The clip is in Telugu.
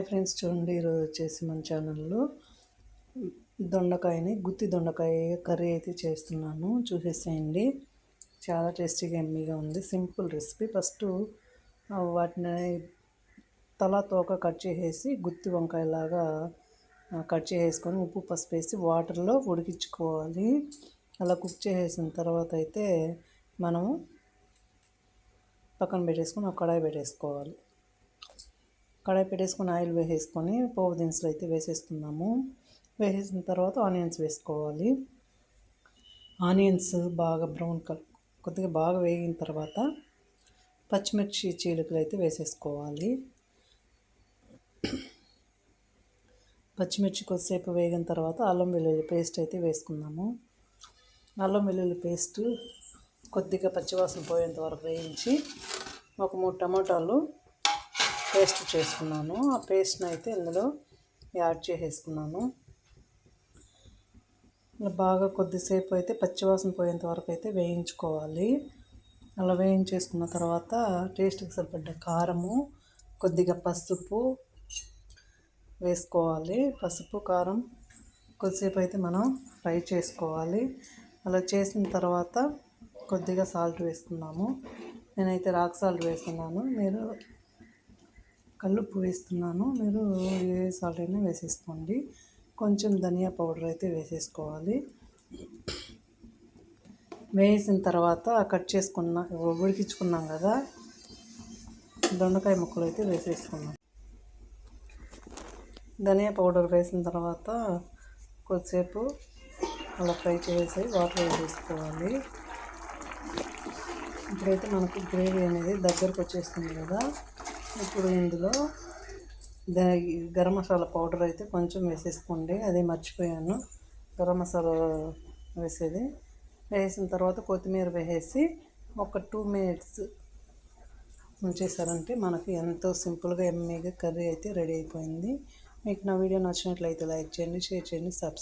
హాయ్ ఫ్రెండ్స్, చూడండి ఈరోజు వచ్చేసి మన ఛానల్లో దొండకాయని గుత్తి దొండకాయ కర్రీ అయితే చేస్తున్నాను. చూసేసేయండి. చాలా టేస్టీగా ఎమ్మీగా ఉంది. Simple recipe. ఫస్ట్ వాటిని తలా తోక కట్ చేసేసి గుత్తి వంకాయలాగా కట్ చేసుకొని ఉప్పు పసుపు వేసి వాటర్లో ఉడికించుకోవాలి. అలా కుక్ చేసేసిన తర్వాత అయితే మనము పక్కన పెట్టేసుకొని ఒక కడాయి పెట్టేసుకోవాలి. కడాయి పెట్టేసుకొని ఆయిల్ వేసేసుకొని పోపు దినుసులు అయితే వేసేస్తున్నాము. వేసేసిన తర్వాత ఆనియన్స్ వేసుకోవాలి. ఆనియన్స్ బాగా బ్రౌన్ కలర్ కొద్దిగా బాగా వేగిన తర్వాత పచ్చిమిర్చి చీలికలు అయితే వేసేసుకోవాలి. పచ్చిమిర్చి కొద్దిసేపు వేగిన తర్వాత అల్లం వెల్లుల్లి పేస్ట్ అయితే వేసుకున్నాము. అల్లం వెల్లుల్లి పేస్ట్ కొద్దిగా పచ్చివాసన పోయేంత వరకు వేయించి ఒక 3 టమాటాలు పేస్ట్ చేసుకున్నాను. ఆ పేస్ట్ని అయితే ఇందులో యాడ్ చేసేసుకున్నాను. బాగా కొద్దిసేపు అయితే పచ్చివాసన పోయేంత వరకు అయితే వేయించుకోవాలి. అలా వేయించేసుకున్న తర్వాత టేస్ట్కి సరిపడ్డ కారము, కొద్దిగా పసుపు వేసుకోవాలి. పసుపు కారం కొద్దిసేపు అయితే మనం ఫ్రై చేసుకోవాలి. అలా చేసిన తర్వాత కొద్దిగా సాల్ట్ వేసుకున్నాము. నేనైతే రాక్ సాల్ట్ వేస్తున్నాను. మీరు కల్లుప్పు వేస్తున్నాను. మీరు ఏ సాల్ట్ అయినా వేసేసుకోండి. కొంచెం ధనియా పౌడర్ అయితే వేసేసుకోవాలి. వేసిన తర్వాత కట్ చేసుకున్న ఉడికించుకున్నాం కదా దొండకాయ ముక్కలు అయితే వేసేసుకున్నాం. ధనియా పౌడర్ వేసిన తర్వాత కొద్దిసేపు అలా ఫ్రై చేసి వాటర్ వేసేసుకోవాలి. ఇప్పుడైతే మనకు గ్రేవీ అనేది దగ్గరకు వచ్చేస్తుంది కదా. ఇప్పుడు ఇందులో గరం మసాలా పౌడర్ అయితే కొంచెం వేసేసుకోండి. అదే మర్చిపోయాను గరం మసాలా వేసేది. వేసిన తర్వాత కొత్తిమీర వేసేసి ఒక 2 మినిట్స్ ఉంచేసారంటే మనకి ఎంతో సింపుల్గా ఎమ్మీగా కర్రీ అయితే రెడీ అయిపోయింది. మీకు నా వీడియో నచ్చినట్లయితే లైక్ చేయండి, షేర్ చేయండి, సబ్స్క్రైబ్